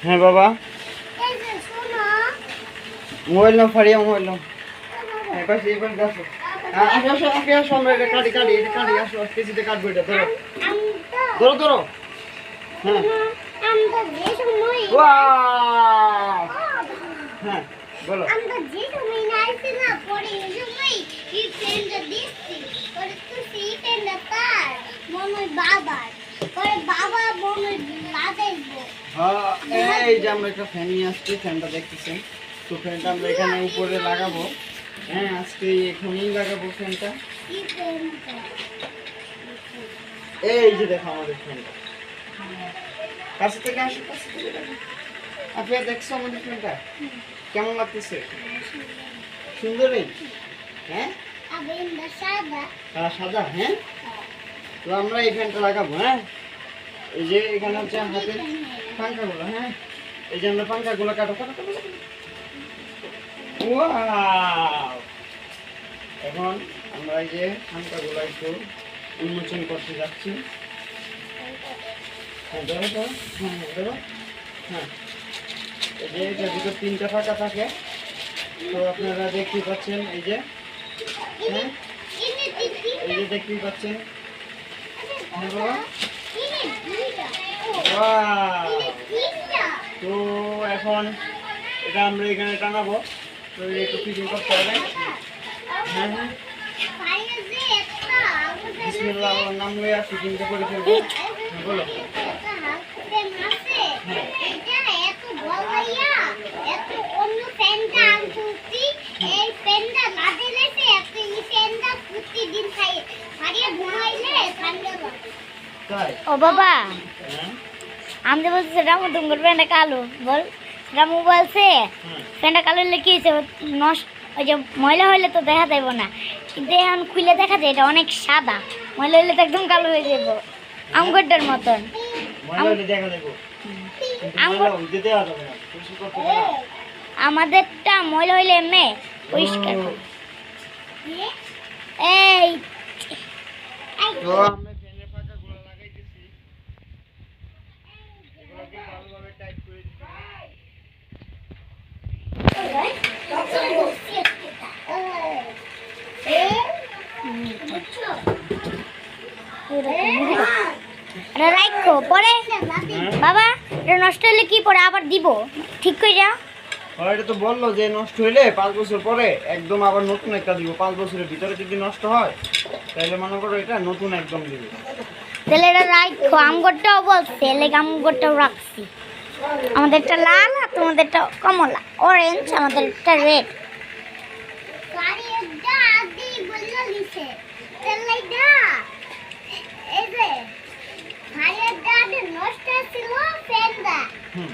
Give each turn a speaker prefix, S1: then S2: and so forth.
S1: হ্যাঁ বাবা, মোবাইল নাও, ফারিয়া মোবাইল নাও। আমরা এটা কাটি আসো, কেজিতে কাটবো এটা। ধরো ধরো ধরো। হ্যাঁ হ্যাঁ বলো। এই যে আমরা একটা ফ্যান নিয়ে আসছি, ফ্যানটা দেখতেছেন তো। ফ্যানটা আমরা এখানে উপরে লাগাবো। হ্যাঁ, আজকে এখানেই লাগাবো ফ্যানটা। এই যে দেখো আমাদের ফ্যানটা। কাছে থেকে আসো, কাছে থেকে দেখো। আপনি দেখছো আমাদের ফ্যানটা কেমন লাগতেছে? সুন্দরই। হ্যাঁ সাদা। হ্যাঁ, তো আমরা এই ফ্যানটা লাগাবো। হ্যাঁ, এই যে এখানে হচ্ছে হাতে পাঙ্খাগুলো। হ্যাঁ, এই যে আমরা পাঙ্খাগুলো কাটো। এখন আমরা এই যে পাঙ্খাগুলো একটু উন্মোচন করতে যাচ্ছি। হ্যাঁ ধরো ধরো। হ্যাঁ ধরো। হ্যাঁ, এই যে এটার ভিতর 3টা ফাঁকা থাকে, তো আপনারা দেখতেই পাচ্ছেন। এই যে হ্যাঁ, এই যে দেখতেই পাচ্ছেন। হ্যাঁ বাবা, তো এখন এটা আমরা এখানে টাঙাবো, তো একটু ফিটিং করতে হবে। হ্যাঁ হ্যাঁ, বিসমিল্লাহ আল্লাহর নাম লইয়া ফিটিংটা করে ফেলবো। বলো।
S2: ও বাবা, আমি তো বলছি রামু তোমার প্যান্টটা কালো। বল, রামু বলছে প্যান্টটা কালো হলে কি হয়েছে? নষ্ট, ওই যে ময়লা হইলে তো দেখা যাইব না, কিন্তু এখন খুলে দেখা যায় এটা অনেক সাদা। ময়লা হইলে তো একদম কালো হয়ে যাব, আঙ্গুরটার মতন। আমাদেরটা ময়লা হইলে এমনি পরিষ্কার। এই রাখো পরে বাবা, এটা নষ্ট হলে কি পরে আবার দিব ঠিক করে যা।
S1: এটা তো বললো যে নষ্ট হইলে 5 বছর পরে একদম আবার নতুন একটা দিব। 5 বছরের ভিতরে যদি নষ্ট হয় তাহলে মনে করো এটা নতুন একদম দিব।
S2: তাহলে এটা রাখো। আমগরটাও বলছে, লেগে আমগরটাও রাখছি। আমাদেরটা লাল আর তোমাদেরটা কমলা, অরেঞ্জ, আমাদেরটা রেড।
S1: হুম